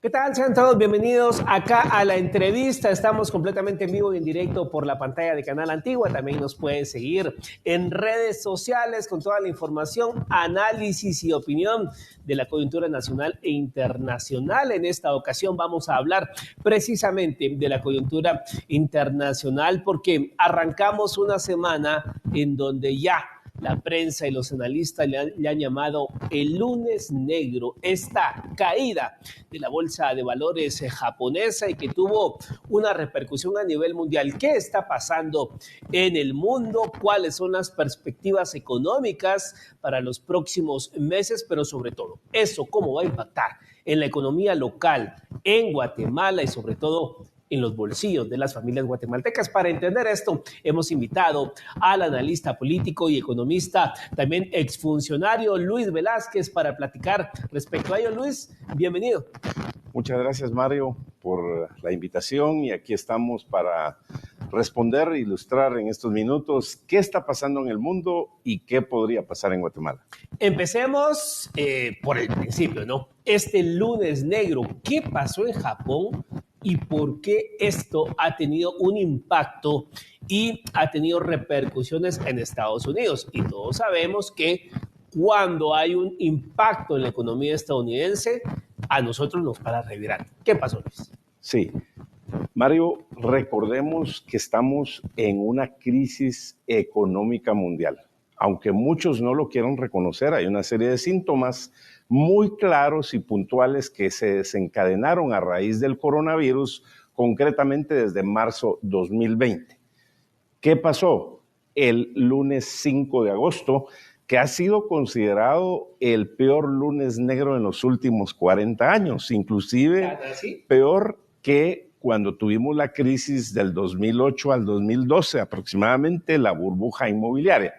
¿Qué tal? Sean todos bienvenidos acá a la entrevista. Estamos completamente en vivo y en directo por la pantalla de Canal Antigua. También nos pueden seguir en redes sociales con toda la información, análisis y opinión de la coyuntura nacional e internacional. En esta ocasión vamos a hablar precisamente de la coyuntura internacional porque arrancamos una semana en donde ya la prensa y los analistas le han llamado el lunes negro, esta caída de la bolsa de valores japonesa y que tuvo una repercusión a nivel mundial. ¿Qué está pasando en el mundo? ¿Cuáles son las perspectivas económicas para los próximos meses? Pero sobre todo, eso, ¿cómo va a impactar en la economía local, en Guatemala y sobre todo en los bolsillos de las familias guatemaltecas? Para entender esto, hemos invitado al analista político y economista, también exfuncionario Luis Velázquez, para platicar respecto a ello. Luis, bienvenido. Muchas gracias, Mario, por la invitación, y aquí estamos para responder e ilustrar en estos minutos qué está pasando en el mundo y qué podría pasar en Guatemala. Empecemos por el principio, ¿no? Este lunes negro, ¿qué pasó en Japón y por qué esto ha tenido un impacto y ha tenido repercusiones en Estados Unidos? Y todos sabemos que cuando hay un impacto en la economía estadounidense, a nosotros nos para revirar. ¿Qué pasó, Luis? Sí, Mario, recordemos que estamos en una crisis económica mundial. Aunque muchos no lo quieran reconocer, hay una serie de síntomas muy claros y puntuales que se desencadenaron a raíz del coronavirus, concretamente desde marzo 2020. ¿Qué pasó? El lunes 5 de agosto, que ha sido considerado el peor lunes negro en los últimos 40 años, inclusive peor que cuando tuvimos la crisis del 2008 al 2012, aproximadamente, la burbuja inmobiliaria.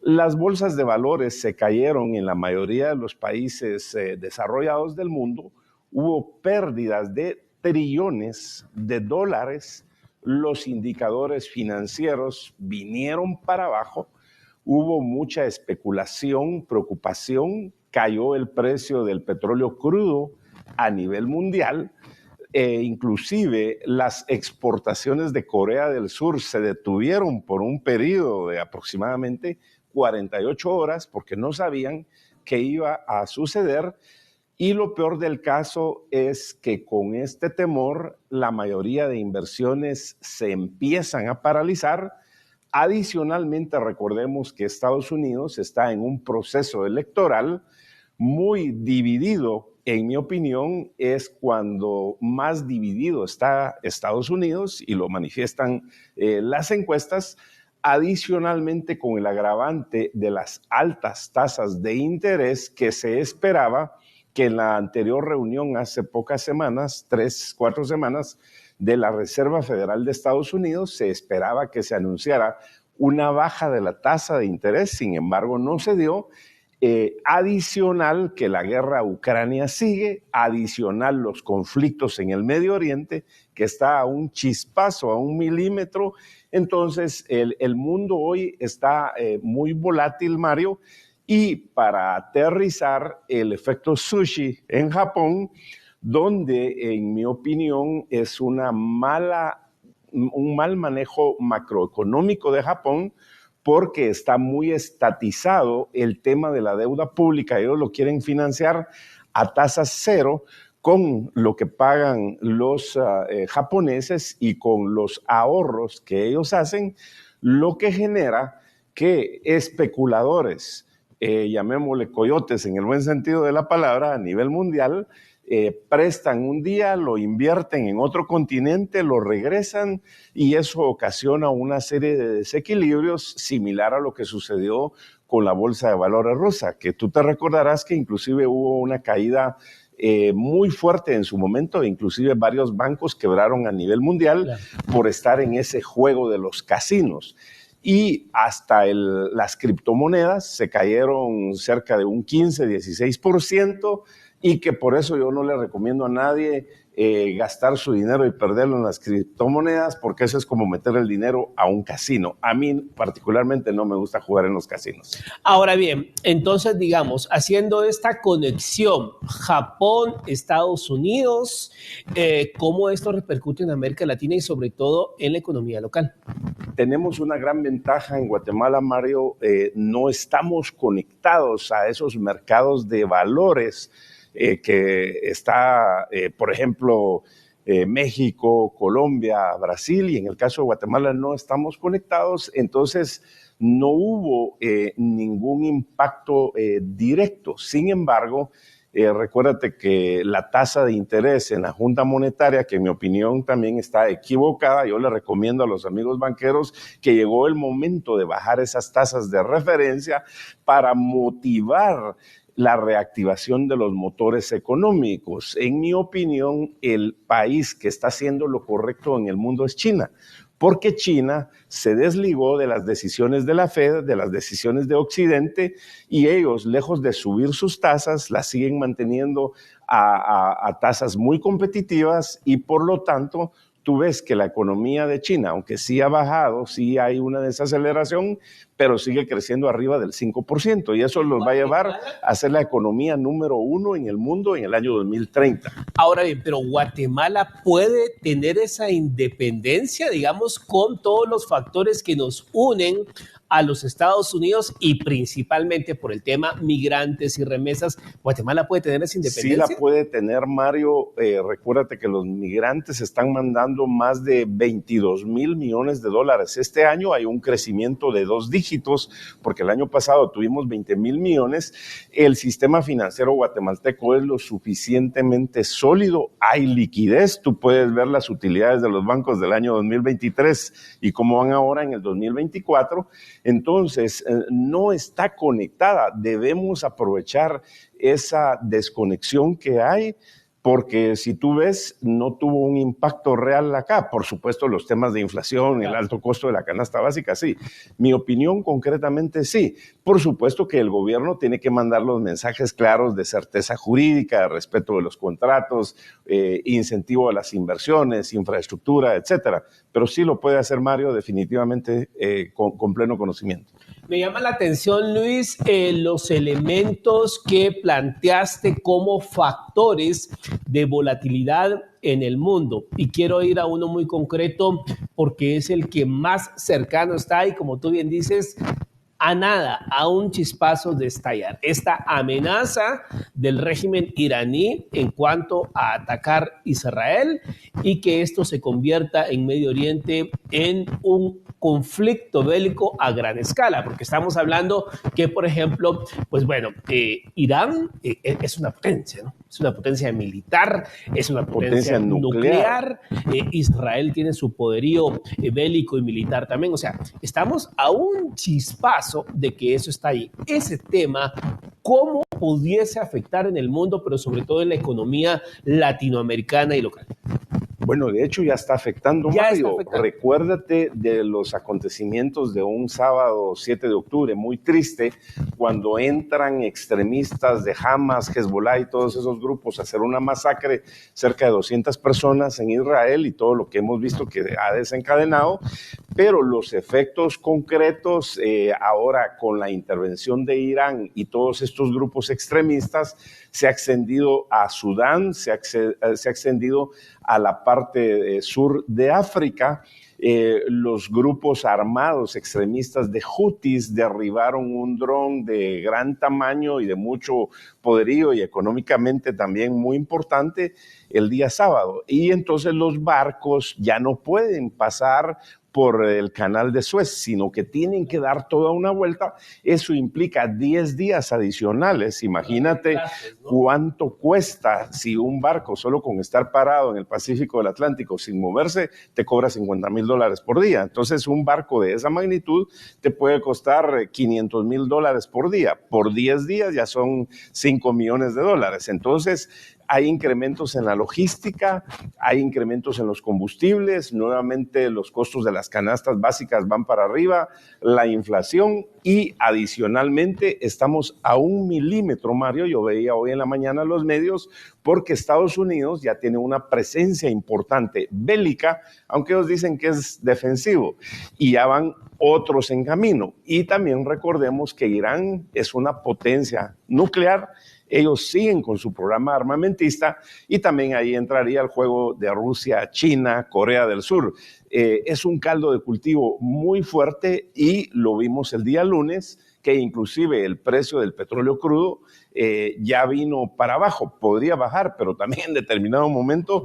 Las bolsas de valores se cayeron en la mayoría de los países desarrollados del mundo. Hubo pérdidas de trillones de dólares. Los indicadores financieros vinieron para abajo. Hubo mucha especulación, preocupación. Cayó el precio del petróleo crudo a nivel mundial. Inclusive las exportaciones de Corea del Sur se detuvieron por un periodo de aproximadamente 48 horas porque no sabían qué iba a suceder. Y lo peor del caso es que con este temor la mayoría de inversiones se empiezan a paralizar. Adicionalmente, recordemos que Estados Unidos está en un proceso electoral muy dividido. En mi opinión, es cuando más dividido está Estados Unidos, y lo manifiestan las encuestas. Adicionalmente, con el agravante de las altas tasas de interés que se esperaba que en la anterior reunión hace pocas semanas, 3-4 semanas, de la Reserva Federal de Estados Unidos, se esperaba que se anunciara una baja de la tasa de interés. Sin embargo, no se dio. Adicional que la guerra a Ucrania sigue, adicional los conflictos en el Medio Oriente, que está a un chispazo, a un milímetro. Entonces, el mundo hoy está muy volátil, Mario, y para aterrizar, el efecto sushi en Japón, donde, en mi opinión, es un mal manejo macroeconómico de Japón, porque está muy estatizado el tema de la deuda pública. Ellos lo quieren financiar a tasas cero con lo que pagan los japoneses y con los ahorros que ellos hacen, lo que genera que especuladores, llamémosle coyotes en el buen sentido de la palabra, a nivel mundial, prestan un día, lo invierten en otro continente, lo regresan, y eso ocasiona una serie de desequilibrios similar a lo que sucedió con la bolsa de valores rusa, que tú te recordarás que inclusive hubo una caída muy fuerte en su momento. Inclusive varios bancos quebraron a nivel mundial por estar en ese juego de los casinos. Y hasta las criptomonedas se cayeron cerca de un 15-16%, y que por eso yo no le recomiendo a nadie gastar su dinero y perderlo en las criptomonedas, porque eso es como meter el dinero a un casino. A mí particularmente no me gusta jugar en los casinos. Ahora bien, entonces digamos, haciendo esta conexión Japón, Estados Unidos, ¿cómo esto repercute en América Latina y sobre todo en la economía local? Tenemos una gran ventaja en Guatemala, Mario. No estamos conectados a esos mercados de valores que está, por ejemplo, México, Colombia, Brasil, y en el caso de Guatemala no estamos conectados, entonces no hubo ningún impacto directo. Sin embargo, recuérdate que la tasa de interés en la Junta Monetaria, que en mi opinión también está equivocada, yo le recomiendo a los amigos banqueros que llegó el momento de bajar esas tasas de referencia para motivar la reactivación de los motores económicos. En mi opinión, el país que está haciendo lo correcto en el mundo es China, porque China se desligó de las decisiones de la Fed, de las decisiones de Occidente, y ellos, lejos de subir sus tasas, las siguen manteniendo a tasas muy competitivas, y por lo tanto tú ves que la economía de China, aunque sí ha bajado, sí hay una desaceleración, pero sigue creciendo arriba del 5%, y eso los va a llevar a ser la economía número 1 en el mundo en el año 2030. Ahora bien, pero Guatemala puede tener esa independencia, digamos, con todos los factores que nos unen a los Estados Unidos y principalmente por el tema migrantes y remesas. ¿Guatemala puede tener esa independencia? Sí la puede tener, Mario. Recuérdate que los migrantes están mandando más de 22,000 millones de dólares. Este año hay un crecimiento de 2 dígitos, porque el año pasado tuvimos 20,000 millones. El sistema financiero guatemalteco es lo suficientemente sólido. Hay liquidez. Tú puedes ver las utilidades de los bancos del año 2023 y cómo van ahora en el 2024. Entonces, no está conectada. Debemos aprovechar esa desconexión que hay, porque si tú ves, no tuvo un impacto real acá. Por supuesto, los temas de inflación, el alto costo de la canasta básica, sí. Mi opinión concretamente, sí. Por supuesto que el gobierno tiene que mandar los mensajes claros de certeza jurídica, de respeto de los contratos, incentivo a las inversiones, infraestructura, etcétera. Pero sí lo puede hacer Mario, definitivamente, con pleno conocimiento. Me llama la atención, Luis, los elementos que planteaste como factores de volatilidad en el mundo. Y quiero ir a uno muy concreto porque es el que más cercano está y, como tú bien dices, a nada, a un chispazo de estallar. Esta amenaza del régimen iraní en cuanto a atacar Israel y que esto se convierta en Medio Oriente en un conflicto bélico a gran escala, porque estamos hablando que, por ejemplo, pues bueno, Irán es una potencia, ¿no? Es una potencia militar, es una potencia nuclear. Israel tiene su poderío bélico y militar también. O sea, estamos a un chispazo de que eso está ahí. Ese tema, ¿cómo pudiese afectar en el mundo, pero sobre todo en la economía latinoamericana y local? Bueno, de hecho ya está afectando, Mario. Recuérdate de los acontecimientos de un sábado 7 de octubre, muy triste, cuando entran extremistas de Hamas, Hezbollah y todos esos grupos a hacer una masacre, cerca de 200 personas en Israel, y todo lo que hemos visto que ha desencadenado. Pero los efectos concretos, ahora con la intervención de Irán y todos estos grupos extremistas, se ha extendido a Sudán, se ha extendido a la parte sur de África. Los grupos armados extremistas de Houthis derribaron un dron de gran tamaño y de mucho poderío y económicamente también muy importante el día sábado. Y entonces los barcos ya no pueden pasar por el canal de Suez, sino que tienen que dar toda una vuelta. Eso implica 10 días adicionales. Imagínate cuánto cuesta si un barco, solo con estar parado en el Pacífico del Atlántico sin moverse, te cobra $50,000 por día. Entonces, un barco de esa magnitud te puede costar $500,000 por día. Por 10 días ya son $5 millones. Entonces, hay incrementos en la logística, hay incrementos en los combustibles, nuevamente los costos de las canastas básicas van para arriba, la inflación, y adicionalmente estamos a 1 milímetro, Mario, yo veía hoy en la mañana los medios, porque Estados Unidos ya tiene una presencia importante bélica, aunque ellos dicen que es defensivo, y ya van otros en camino. Y también recordemos que Irán es una potencia nuclear. Ellos siguen con su programa armamentista y también ahí entraría el juego de Rusia, China, Corea del Sur. Es un caldo de cultivo muy fuerte y lo vimos el día lunes, que inclusive el precio del petróleo crudo ya vino para abajo. Podría bajar, pero también en determinado momento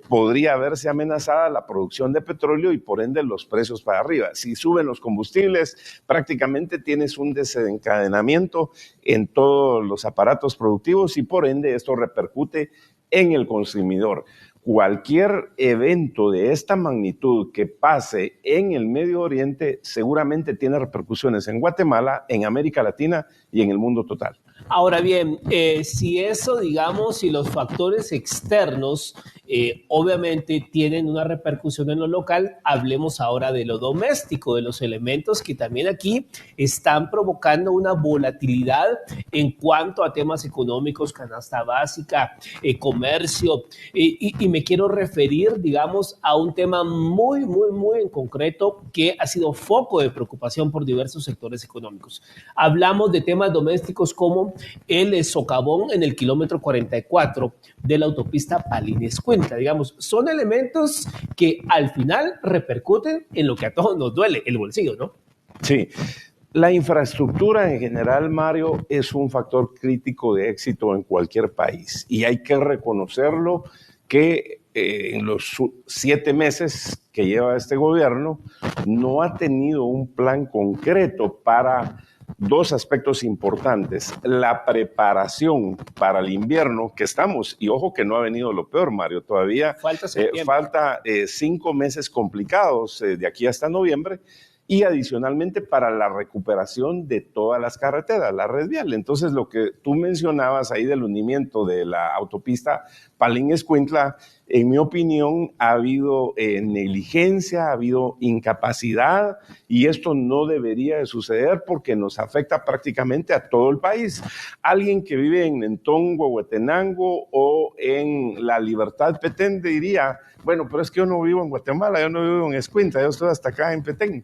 podría verse amenazada la producción de petróleo y por ende los precios para arriba. Si suben los combustibles, prácticamente tienes un desencadenamiento en todos los aparatos productivos y por ende esto repercute en el consumidor. Cualquier evento de esta magnitud que pase en el Medio Oriente seguramente tiene repercusiones en Guatemala, en América Latina y en el mundo total. Ahora bien, si eso, digamos, si los factores externos obviamente tienen una repercusión en lo local, hablemos ahora de lo doméstico, de los elementos que también aquí están provocando una volatilidad en cuanto a temas económicos, canasta básica, comercio, y me quiero referir, digamos, a un tema muy, muy, muy en concreto que ha sido foco de preocupación por diversos sectores económicos. Hablamos de temas domésticos como el socavón en el kilómetro 44 de la autopista Palín-Escuintla. Digamos, son elementos que al final repercuten en lo que a todos nos duele, el bolsillo, ¿no? Sí. La infraestructura en general, Mario, es un factor crítico de éxito en cualquier país y hay que reconocerlo que en los 7 meses que lleva este gobierno no ha tenido un plan concreto para dos aspectos importantes: la preparación para el invierno que estamos, y ojo que no ha venido lo peor, Mario, todavía falta 5 meses complicados de aquí hasta noviembre, y adicionalmente para la recuperación de todas las carreteras, la red vial. Entonces, lo que tú mencionabas ahí del hundimiento de la autopista Palín-Escuintla, en mi opinión, ha habido negligencia, ha habido incapacidad, y esto no debería de suceder porque nos afecta prácticamente a todo el país. Alguien que vive en Mentón, Huehuetenango o en La Libertad, Petén, diría, bueno, pero es que yo no vivo en Guatemala, yo no vivo en Escuintla, yo estoy hasta acá en Petén.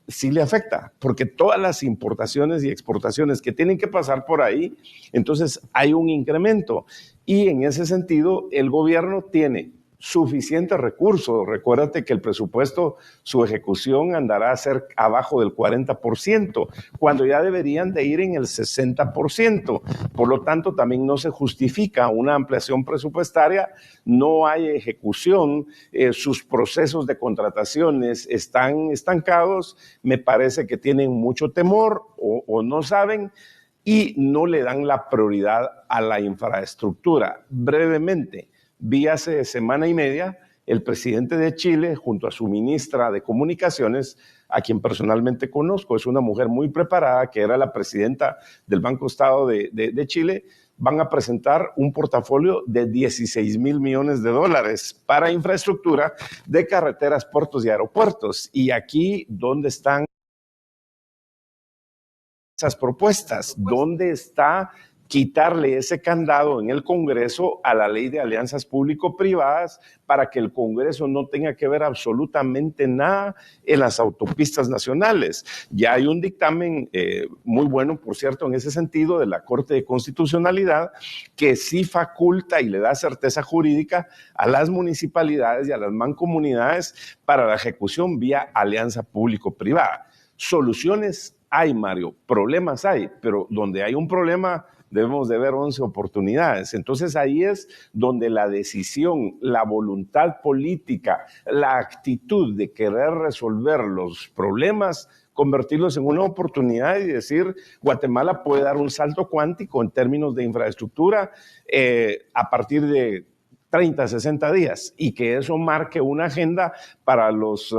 Sí le afecta, porque todas las importaciones y exportaciones que tienen que pasar por ahí, entonces hay un incremento. Y en ese sentido, el gobierno tiene suficientes recursos. Recuérdate que el presupuesto, su ejecución andará a ser abajo del 40%, cuando ya deberían de ir en el 60%. Por lo tanto, también no se justifica una ampliación presupuestaria, no hay ejecución, sus procesos de contrataciones están estancados, me parece que tienen mucho temor o no saben, y no le dan la prioridad a la infraestructura. Brevemente, vi hace semana y media el presidente de Chile junto a su ministra de Comunicaciones, a quien personalmente conozco, es una mujer muy preparada, que era la presidenta del Banco Estado de Chile, van a presentar un portafolio de 16 mil millones de dólares para infraestructura de carreteras, puertos y aeropuertos. Y aquí, ¿dónde están esas propuestas? ¿Dónde está quitarle ese candado en el Congreso a la ley de alianzas público-privadas para que el Congreso no tenga que ver absolutamente nada en las autopistas nacionales? Ya hay un dictamen muy bueno, por cierto, en ese sentido, de la Corte de Constitucionalidad, que sí faculta y le da certeza jurídica a las municipalidades y a las mancomunidades para la ejecución vía alianza público-privada. Soluciones hay, Mario, problemas hay, pero donde hay un problema debemos de ver 11 oportunidades. Entonces ahí es donde la decisión, la voluntad política, la actitud de querer resolver los problemas, convertirlos en una oportunidad y decir, Guatemala puede dar un salto cuántico en términos de infraestructura a partir de 30, 60 días, y que eso marque una agenda para los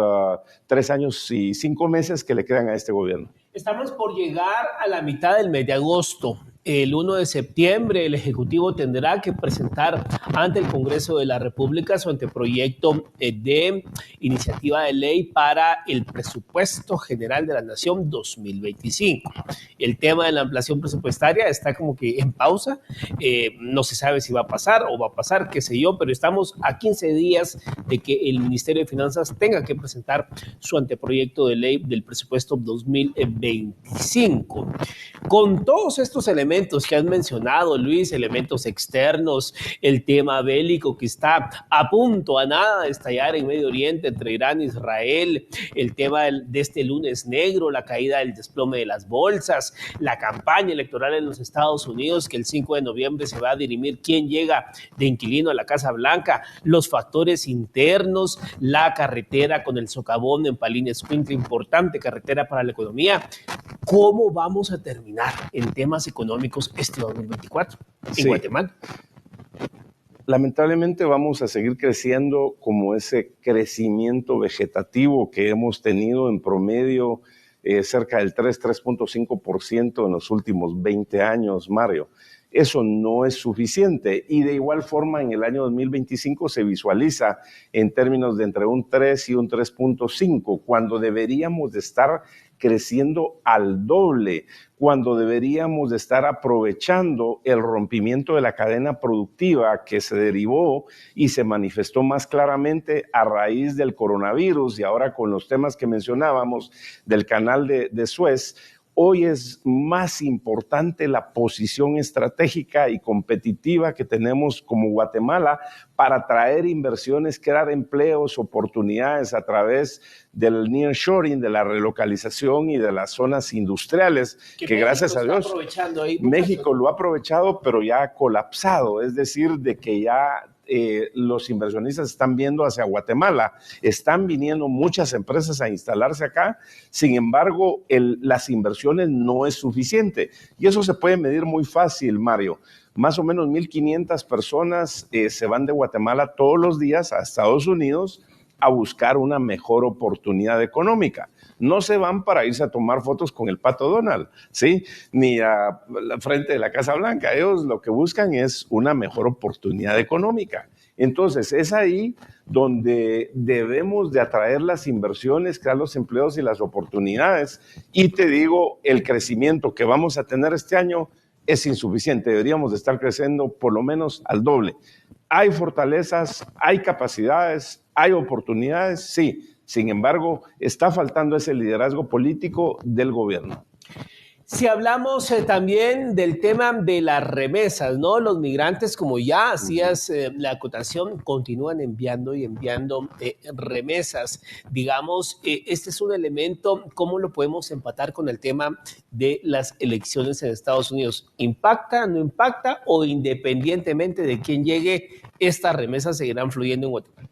3 años y 5 meses que le quedan a este gobierno. Estamos por llegar a la mitad del mes de agosto. el 1 de septiembre el Ejecutivo tendrá que presentar ante el Congreso de la República su anteproyecto de iniciativa de ley para el presupuesto general de la Nación 2025. El tema de la ampliación presupuestaria está como que en pausa, no se sabe si va a pasar o va a pasar, qué sé yo, pero estamos a 15 días de que el Ministerio de Finanzas tenga que presentar su anteproyecto de ley del presupuesto 2025. Con todos estos elementos que has mencionado, Luis, elementos externos, el tema bélico que está a punto, a nada de estallar en Medio Oriente entre Irán e Israel, el tema de este lunes negro, la caída del desplome de las bolsas, la campaña electoral en los Estados Unidos, que el 5 de noviembre se va a dirimir quién llega de inquilino a la Casa Blanca, los factores internos, la carretera con el socavón en Palín-Escuintla, importante carretera para la economía. ¿Cómo vamos a terminar en temas económicos este 2024 en Guatemala? Lamentablemente vamos a seguir creciendo como ese crecimiento vegetativo que hemos tenido en promedio cerca del 3.5% en los últimos 20 años, Mario. Eso no es suficiente y de igual forma en el año 2025 se visualiza en términos de entre un 3 y un 3.5, cuando deberíamos de estar creciendo al doble, cuando deberíamos de estar aprovechando el rompimiento de la cadena productiva que se derivó y se manifestó más claramente a raíz del coronavirus y ahora con los temas que mencionábamos del canal de Suez. Hoy es más importante la posición estratégica y competitiva que tenemos como Guatemala para atraer inversiones, crear empleos, oportunidades a través del nearshoring, de la relocalización y de las zonas industriales, que gracias a Dios México lo ha aprovechado, pero ya ha colapsado, es decir, de que ya los inversionistas están viendo hacia Guatemala, están viniendo muchas empresas a instalarse acá, sin embargo, las inversiones no es suficiente y eso se puede medir muy fácil, Mario. Más o menos 1,500 personas se van de Guatemala todos los días a Estados Unidos a buscar una mejor oportunidad económica. No se van para irse a tomar fotos con el Pato Donald, ¿sí? Ni a la frente de la Casa Blanca. Ellos lo que buscan es una mejor oportunidad económica. Entonces, es ahí donde debemos de atraer las inversiones, crear los empleos y las oportunidades. Y te digo, el crecimiento que vamos a tener este año es insuficiente. Deberíamos de estar creciendo por lo menos al doble. Hay fortalezas, hay capacidades, hay oportunidades, sí. Sin embargo, está faltando ese liderazgo político del gobierno. Si hablamos también del tema de las remesas, ¿no? Los migrantes, como ya hacías la acotación, continúan enviando y enviando remesas. Digamos, este es un elemento, ¿cómo lo podemos empatar con el tema de las elecciones en Estados Unidos? ¿Impacta, no impacta o independientemente de quién llegue, estas remesas seguirán fluyendo en Guatemala?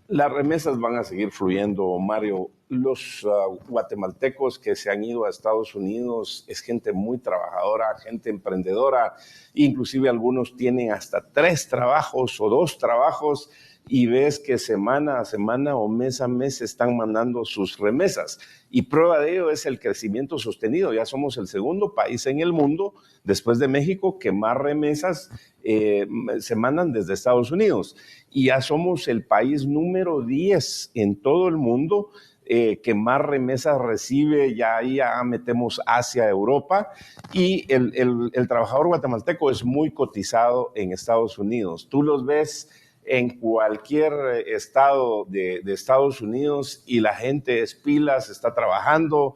Las remesas van a seguir fluyendo, Mario. Los guatemaltecos que se han ido a Estados Unidos es gente muy trabajadora, gente emprendedora, inclusive algunos tienen hasta 3 trabajos o 2 trabajos y ves que semana a semana o mes a mes están mandando sus remesas. Y prueba de ello es el crecimiento sostenido. Ya somos el segundo país en el mundo, después de México, que más remesas se mandan desde Estados Unidos. Y ya somos el país número 10 en todo el mundo que más remesas recibe. Ya ahí ya metemos Asia, Europa. Y el trabajador guatemalteco es muy cotizado en Estados Unidos. Tú los ves en cualquier estado de Estados Unidos y la gente es pilas, está trabajando,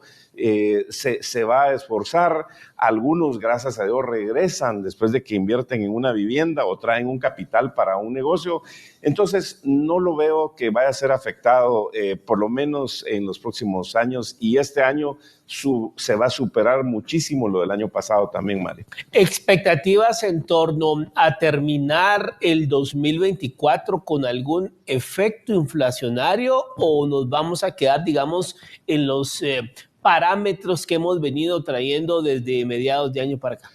se va a esforzar. Algunos, gracias a Dios, regresan después de que invierten en una vivienda o traen un capital para un negocio. Entonces, no lo veo que vaya a ser afectado, por lo menos en los próximos años. Y este año se va a superar muchísimo lo del año pasado también, Mario. ¿Expectativas en torno a terminar el 2024 con algún efecto inflacionario o nos vamos a quedar, digamos, en los parámetros que hemos venido trayendo desde mediados de año para acá?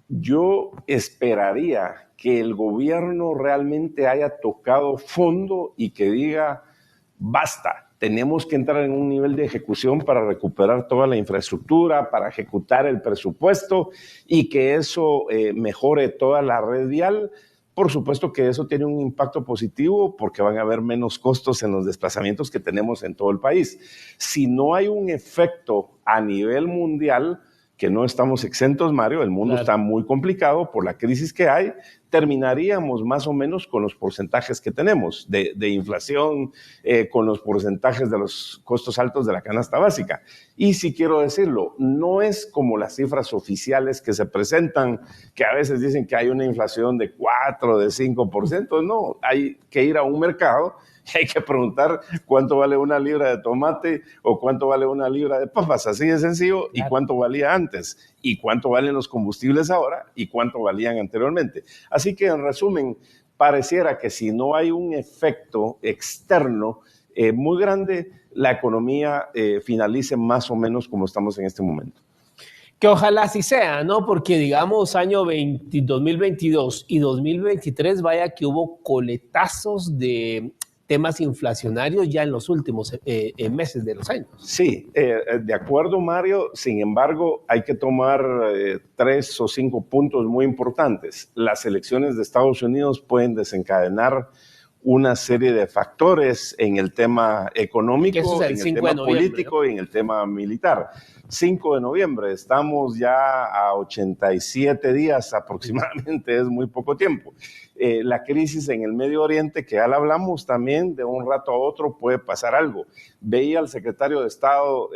Yo esperaría que el gobierno realmente haya tocado fondo y que diga, basta, tenemos que entrar en un nivel de ejecución para recuperar toda la infraestructura, para ejecutar el presupuesto y que eso mejore toda la red vial. Por supuesto que eso tiene un impacto positivo porque van a haber menos costos en los desplazamientos que tenemos en todo el país. Si no hay un efecto a nivel mundial, que no estamos exentos, Mario, el mundo está muy complicado por la crisis que hay, terminaríamos más o menos con los porcentajes que tenemos de inflación, con los porcentajes de los costos altos de la canasta básica. Y si quiero decirlo, no es como las cifras oficiales que se presentan, que a veces dicen que hay una inflación de 4, de 5%, no, hay que ir a un mercado y hay que preguntar cuánto vale una libra de tomate o cuánto vale una libra de papas, así de sencillo, y cuánto valía antes, y cuánto valen los combustibles ahora, y cuánto valían anteriormente. Así que, en resumen, pareciera que si no hay un efecto externo muy grande, la economía finalice más o menos como estamos en este momento. Que ojalá así sea, ¿no? Porque digamos año 2022 y 2023, vaya que hubo coletazos de temas inflacionarios ya en los últimos meses de los años. Sí, de acuerdo, Mario. Sin embargo, hay que tomar 3 o 5 puntos muy importantes. Las elecciones de Estados Unidos pueden desencadenar una serie de factores en el tema económico, en el tema político, ¿no? Y en el tema militar. 5 de noviembre, estamos ya a 87 días aproximadamente, es muy poco tiempo. La crisis en el Medio Oriente, que ya la hablamos también, de un rato a otro puede pasar algo. Veía al secretario de Estado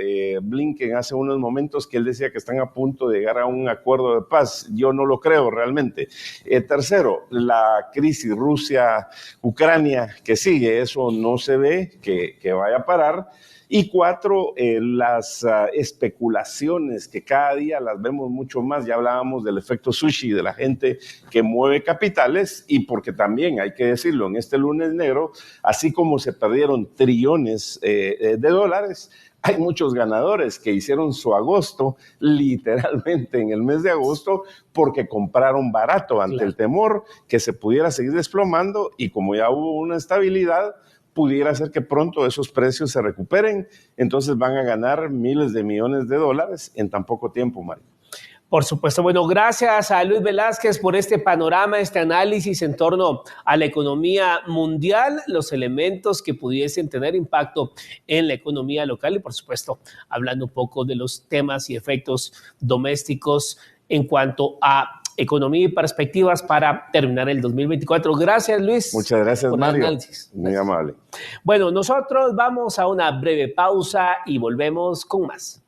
Blinken hace unos momentos que él decía que están a punto de llegar a un acuerdo de paz. Yo no lo creo realmente. Tercero, la crisis Rusia-Ucrania que sigue, eso no se ve que vaya a parar. Y 4, las especulaciones que cada día las vemos mucho más. Ya hablábamos del efecto sushi, de la gente que mueve capitales, y porque también hay que decirlo, en este lunes negro, así como se perdieron trillones de dólares, hay muchos ganadores que hicieron su agosto literalmente en el mes de agosto porque compraron barato ante el temor que se pudiera seguir desplomando, y como ya hubo una estabilidad, pudiera ser que pronto esos precios se recuperen, entonces van a ganar miles de millones de dólares en tan poco tiempo, Mario. Por supuesto. Bueno, gracias a Luis Velázquez por este panorama, este análisis en torno a la economía mundial, los elementos que pudiesen tener impacto en la economía local y, por supuesto, hablando un poco de los temas y efectos domésticos en cuanto a economía y perspectivas para terminar el 2024. Gracias, Luis. Muchas gracias, por Mario. El análisis. Muy amable. Bueno, nosotros vamos a una breve pausa y volvemos con más.